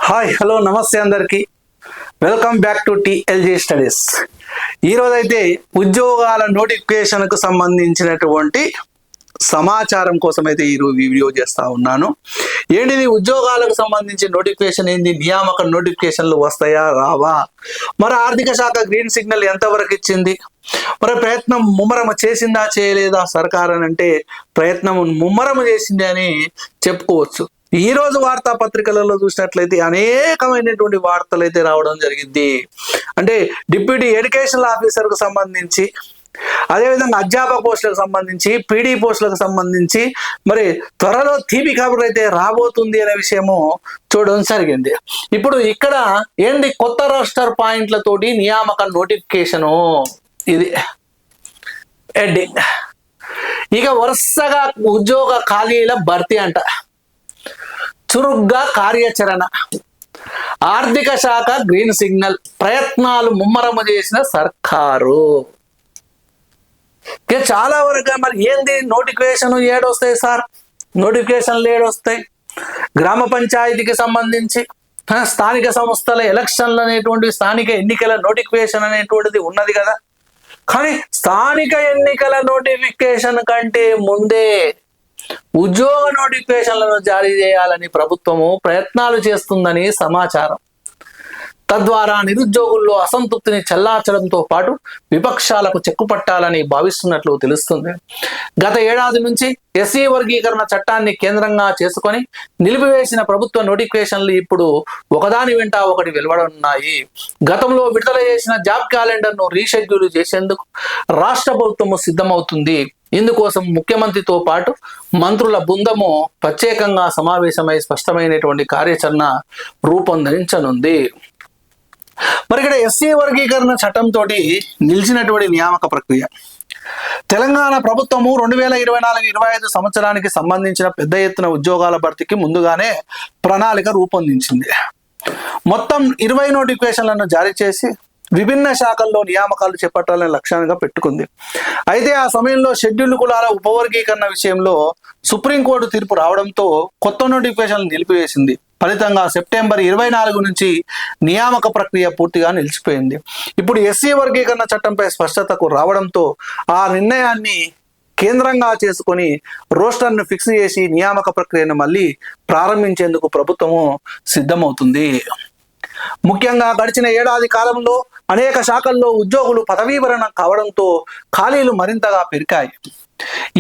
Hi hello నమస్తే అందరికీ. Welcome back to TLG studies. ఈరోజు అయితే ఉద్యోగాల నోటిఫికేషన్కు సంబంధించినటువంటి సమాచారం కోసం అయితే ఈరోజు వీడియో చేస్తా ఉన్నాను. ఏంటిది ఉద్యోగాలకు సంబంధించి నోటిఫికేషన్ ఏంది, నియామక నోటిఫికేషన్లు వస్తాయా రావా, మరి ఆర్థిక శాఖ గ్రీన్ సిగ్నల్ ఎంతవరకు ఇచ్చింది, మరి ప్రయత్నం ముమ్మరం చేసిందా చేయలేదా సర్కార్ అని అంటే ప్రయత్నం ముమ్మరం చేసింది అని చెప్పుకోవచ్చు. ఈ రోజు వార్తాపత్రికలలో చూసినట్లయితే అనేకమైనటువంటి వార్తలు అయితే రావడం జరిగింది. అంటే డిప్యూటీ ఎడ్యుకేషనల్ ఆఫీసర్కు సంబంధించి, అదేవిధంగా అధ్యాపక పోస్టులకు సంబంధించి, పీడీ పోస్టులకు సంబంధించి మరి త్వరలో తీపి కబురు అయితే రాబోతుంది అనే విషయము చూడడం జరిగింది. ఇప్పుడు ఇక్కడ ఏంది కొత్త రోస్టర్ పాయింట్లతోటి నియామక నోటిఫికేషను, ఇది హెడ్డింగ్. ఇక వరుసగా ఉద్యోగ ఖాళీల భర్తీ అంట, చురుగ్గా కార్యాచరణ, ఆర్థిక శాఖ గ్రీన్ సిగ్నల్, ప్రయత్నాలు ముమ్మరము చేసిన సర్కారు. చాలా వరకు మరి ఏంది నోటిఫికేషన్ ఏడొస్తాయి సార్, నోటిఫికేషన్లు ఏడొస్తాయి? గ్రామ పంచాయతీకి సంబంధించి స్థానిక సంస్థల ఎలక్షన్లు అనేటువంటి స్థానిక ఎన్నికల నోటిఫికేషన్ అనేటువంటిది ఉన్నది కదా. కానీ స్థానిక ఎన్నికల నోటిఫికేషన్ కంటే ముందే ఉద్యోగ నోటిఫికేషన్లను జారీ చేయాలని ప్రభుత్వము ప్రయత్నాలు చేస్తుందని సమాచారం. తద్వారా నిరుద్యోగుల్లో అసంతృప్తిని చల్లార్చడంతో పాటు విపక్షాలకు చెక్కుపట్టాలని భావిస్తున్నట్లు తెలుస్తుంది. గత ఏడాది నుంచి ఎస్సీ వర్గీకరణ చట్టాన్ని కేంద్రంగా చేసుకొని నిలిపివేసిన ప్రభుత్వ నోటిఫికేషన్లు ఇప్పుడు ఒకదాని వెంట ఒకటి వెలువడనున్నాయి. గతంలో విడుదల చేసిన జాబ్ క్యాలెండర్ను రీషెడ్యూల్ చేసేందుకు రాష్ట్ర ప్రభుత్వము సిద్ధమవుతుంది. ఇందుకోసం ముఖ్యమంత్రితో పాటు మంత్రుల బృందము ప్రత్యేకంగా సమావేశమై స్పష్టమైనటువంటి కార్యాచరణ రూపొందించనుంది. మరి ఇక్కడ ఎస్సీ వర్గీకరణ చట్టంతో నిలిచినటువంటి నియామక ప్రక్రియ, తెలంగాణ ప్రభుత్వము 2024-25 సంవత్సరానికి సంబంధించిన పెద్ద ఎత్తున ఉద్యోగాల భర్తీకి ముందుగానే ప్రణాళిక రూపొందించింది. మొత్తం 20 నోటిఫికేషన్లను జారీ చేసి విభిన్న శాఖల్లో నియామకాలు చేపట్టాలని లక్ష్యంగా పెట్టుకుంది. అయితే ఆ సమయంలో షెడ్యూల్ కులాల ఉపవర్గీకరణ విషయంలో సుప్రీంకోర్టు తీర్పు రావడంతో కొత్త నోటిఫికేషన్లు నిలిపివేసింది. ఫలితంగా సెప్టెంబర్ 24 నుంచి నియామక ప్రక్రియ పూర్తిగా నిలిచిపోయింది. ఇప్పుడు ఎస్సీ వర్గీకరణ చట్టంపై స్పష్టతకు రావడంతో ఆ నిర్ణయాన్ని కేంద్రంగా చేసుకొని రోస్టర్ను ఫిక్స్ చేసి నియామక ప్రక్రియను మళ్ళీ ప్రారంభించేందుకు ప్రభుత్వము సిద్ధమవుతుంది. ముఖ్యంగా గడిచిన ఏడాది కాలంలో అనేక శాఖల్లో ఉద్యోగులు పదవీ విరమణ కావడంతో ఖాళీలు మరింతగా పెరిగాయి.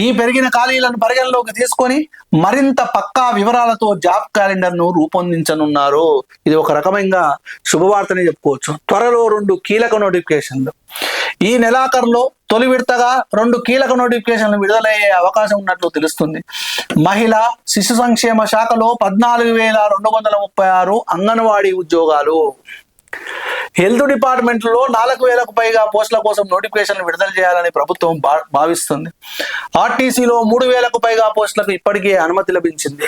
ఈ పెరిగిన ఖాళీలను పరిగణలోకి తీసుకొని మరింత పక్కా వివరాలతో జాబ్ క్యాలెండర్ను రూపొందించనున్నారు. ఇది ఒక రకమైన శుభవార్తని చెప్పుకోవచ్చు. త్వరలో 2 కీలక నోటిఫికేషన్లు, ఈ నెలాఖరులో తొలి విడతగా 2 కీలక నోటిఫికేషన్లు విడుదలయ్యే అవకాశం ఉన్నట్లు తెలుస్తుంది. మహిళా శిశు సంక్షేమ శాఖలో 14,236 అంగన్వాడీ ఉద్యోగాలు, హెల్త్ డిపార్ట్మెంట్లో 4,000కు పైగా పోస్టుల కోసం నోటిఫికేషన్లు విడుదల చేయాలని ప్రభుత్వం భావిస్తుంది. ఆర్టీసీలో 3,000కు పైగా పోస్టులకు ఇప్పటికే అనుమతి లభించింది.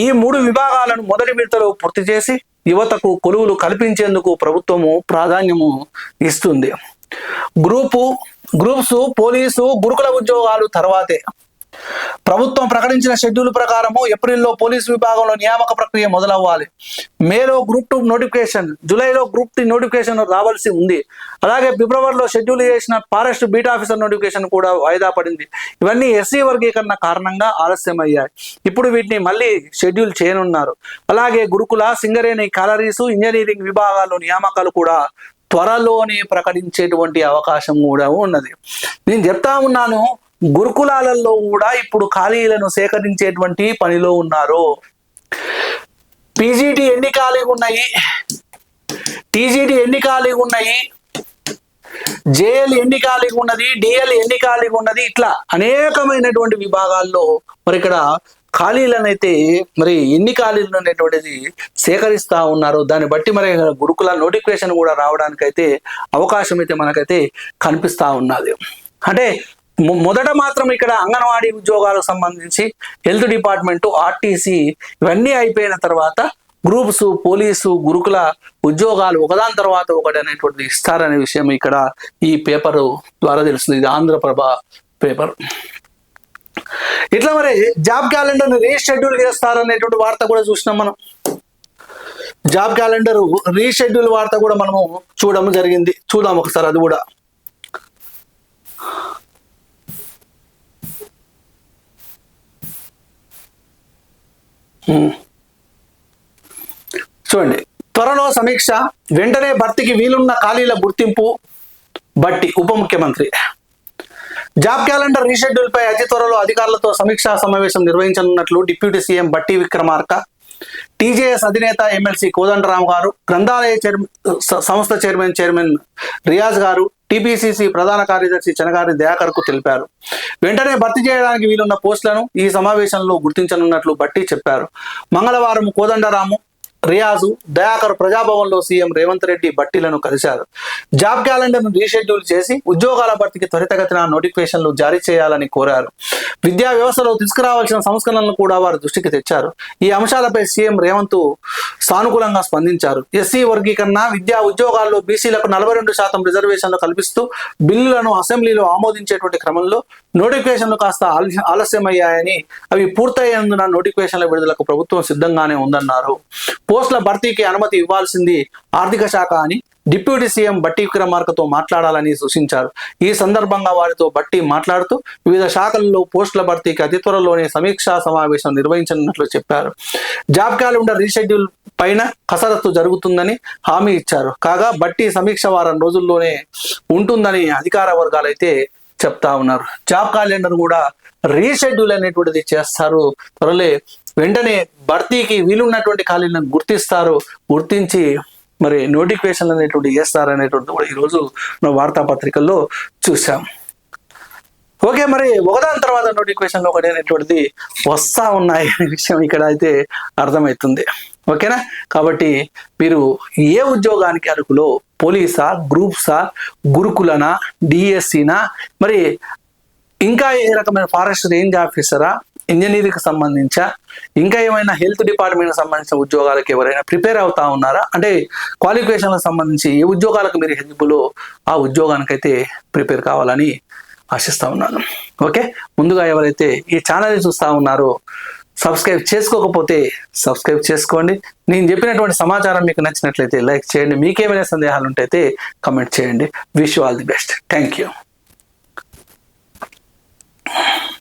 ఈ 3 విభాగాలను మొదటి విడతలో పూర్తి చేసి యువతకు కొలువులు కల్పించేందుకు ప్రభుత్వము ప్రాధాన్యము ఇస్తుంది. గ్రూప్స్, పోలీసు, గురుకుల ఉద్యోగాలు తర్వాతే. ప్రభుత్వం ప్రకటించిన షెడ్యూల్ ప్రకారము ఏప్రిల్లో పోలీసు విభాగంలో నియామక ప్రక్రియ మొదలవ్వాలి. మేలో గ్రూప్ 2 నోటిఫికేషన్, జూలైలో గ్రూప్ 3 నోటిఫికేషన్ రావాల్సి ఉంది. అలాగే ఫిబ్రవరిలో షెడ్యూల్ చేసిన ఫారెస్ట్ బీట్ ఆఫీసర్ నోటిఫికేషన్ కూడా వాయిదా పడింది. ఇవన్నీ ఎస్సీ వర్గీకరణ కారణంగా ఆలస్యమయ్యాయి. ఇప్పుడు వీటిని మళ్ళీ షెడ్యూల్ చేయనున్నారు. అలాగే గురుకుల, సింగరేణి, కాలరీసు, ఇంజనీరింగ్ విభాగాల్లో నియామకాలు కూడా త్వరలోనే ప్రకటించేటువంటి అవకాశం కూడా ఉన్నది. నేను చెప్తా ఉన్నాను, గురుకులాలలో కూడా ఇప్పుడు ఖాళీలను సేకరించేటువంటి పనిలో ఉన్నారు. పీజీటీ ఎన్ని ఖాళీగా ఉన్నాయి, టీజీటీ ఎన్ని ఖాళీగా ఉన్నాయి, జేఎల్ ఎన్ని ఖాళీగా ఉన్నది, డిఎల్ ఎన్ని ఖాళీగా ఉన్నది, ఇట్లా అనేకమైనటువంటి విభాగాల్లో మరి ఇక్కడ ఖాళీలనైతే మరి ఎన్ని ఖాళీలు అనేటువంటిది సేకరిస్తూ ఉన్నారు. దాన్ని బట్టి మరి గురుకుల నోటిఫికేషన్ కూడా రావడానికైతే అవకాశం అయితే మనకైతే కనిపిస్తూ ఉన్నది. అంటే మొదట మాత్రం ఇక్కడ అంగన్వాడీ ఉద్యోగాలకు సంబంధించి హెల్త్ డిపార్ట్మెంటు, ఆర్టీసీ ఇవన్నీ అయిపోయిన తర్వాత గ్రూప్స్, పోలీసు, గురుకుల ఉద్యోగాలు ఒకదాని తర్వాత ఒకటి అనేటువంటిది ఇస్తారనే విషయం ఇక్కడ ఈ పేపరు ద్వారా తెలుస్తుంది. ఇది ఆంధ్రప్రభ పేపర్. ఇట్లా మరి జాబ్ క్యాలెండర్ని రీషెడ్యూల్ చేస్తారనేటువంటి వార్త కూడా చూసినాం మనం. జాబ్ క్యాలెండర్ రీషెడ్యూల్ వార్త కూడా మనము చూడడం జరిగింది. చూద్దాం ఒకసారి అది కూడా. చూడండి, త్వరలో సమీక్ష, వెంటనే భర్తీకి వీలున్న ఖాళీల గుర్తింపు. బట్టి ఉప ముఖ్యమంత్రి జాబ్ క్యాలెండర్ రీషెడ్యూల్ పై అతి త్వరలో అధికారులతో సమీక్షా సమావేశం నిర్వహించనున్నట్లు డిప్యూటీ సీఎం బట్టి విక్రమార్క, టీజేఎస్ అధినేత ఎమ్మెల్సీ కోదండరామ్ గారు, గ్రంథాలయ సంస్థ చైర్మన్ రియాజ్ గారు, టీపీసీసీ ప్రధాన కార్యదర్శి చెనగారి దయాకర్ కు తెలిపారు. వెంటనే భర్తీ చేయడానికి వీలున్న పోస్టులను ఈ సమావేశంలో గుర్తించనున్నట్లు బట్టి చెప్పారు. మంగళవారం కోదండరాము, రియాజు, దయాకర్ ప్రజాభవన్లో సీఎం రేవంత్ రెడ్డి బట్టీలను కలిశారు. జాబ్ క్యాలెండర్ను రీషెడ్యూల్ చేసి ఉద్యోగాల భర్తీకి త్వరితగతిన నోటిఫికేషన్లు జారీ చేయాలని కోరారు. విద్యా వ్యవస్థలో తీసుకురావాల్సిన సంస్కరణలను కూడా వారు దృష్టికి తెచ్చారు. ఈ అంశాలపై సీఎం రేవంత్ సానుకూలంగా స్పందించారు. ఎస్సీ వర్గీకరణ, విద్యా ఉద్యోగాల్లో బీసీలకు 42% రిజర్వేషన్లు కల్పిస్తూ బిల్లులను అసెంబ్లీలో ఆమోదించేటువంటి క్రమంలో నోటిఫికేషన్లు కాస్త ఆలస్యమయ్యాయని, అవి పూర్తయ్యేందున నోటిఫికేషన్ల విడుదలకు ప్రభుత్వం సిద్ధంగానే ఉందన్నారు. పోస్టుల భర్తీకి అనుమతి ఇవ్వాల్సింది ఆర్థిక శాఖ అని డిప్యూటీ సీఎం బట్టి విక్రమార్కతో మాట్లాడాలని సూచించారు. ఈ సందర్భంగా వారితో బట్టి మాట్లాడుతూ వివిధ శాఖల్లో పోస్టుల భర్తీకి అతి త్వరలోనే సమీక్షా సమావేశం నిర్వహించనున్నట్లు చెప్పారు. జాబ్ క్యాలెండర్ రీషెడ్యూల్ పైన కసరత్తు జరుగుతుందని హామీ ఇచ్చారు. కాగా బట్టి సమీక్ష వారం రోజుల్లోనే ఉంటుందని అధికార వర్గాలు అయితే చెప్తా ఉన్నారు. జాబ్ క్యాలెండర్ కూడా రీషెడ్యూల్ అనేటువంటిది చేస్తారు. త్వరలే వెంటనే భర్తీకి వీలున్నటువంటి ఖాళీలను గుర్తించి మరి నోటిఫికేషన్ అనేటువంటి చేస్తారు అనేటువంటిది కూడా ఈరోజు వార్తాపత్రికల్లో చూసాం. ఓకే, మరి ఒకదాని తర్వాత నోటిఫికేషన్లో ఒకటి అనేటువంటిది వస్తా ఉన్నాయి అనే విషయం ఇక్కడ అయితే అర్థమవుతుంది. ఓకేనా? కాబట్టి మీరు ఏ ఉద్యోగానికి అర్హులో, పోలీసా, గ్రూప్సా, గురుకులనా, డిఎస్సీనా, మరి ఇంకా ఏ రకమైన ఫారెస్ట్ రేంజ్ ఆఫీసరా, ఇంజనీరింగ్కి సంబంధించా, ఇంకా ఏమైనా హెల్త్ డిపార్ట్మెంట్కి సంబంధించిన ఉద్యోగాలకు ఎవరైనా ప్రిపేర్ అవుతా ఉన్నారా? అంటే క్వాలిఫికేషన్లకు సంబంధించి ఏ ఉద్యోగాలకు మీరు ఎలిజిబుల్, ఆ ఉద్యోగానికైతే ప్రిపేర్ కావాలని ఆశిస్తా ఉన్నాను. ఓకే, ముందుగా ఎవరైతే ఈ ఛానల్ని చూస్తూ ఉన్నారో సబ్స్క్రైబ్ చేసుకోకపోతే సబ్స్క్రైబ్ చేసుకోండి. నేను చెప్పినటువంటి సమాచారం మీకు నచ్చినట్లయితే లైక్ చేయండి. మీకేమైనా సందేహాలు ఉంటే కమెంట్ చేయండి. Wish you all the best. Thank you.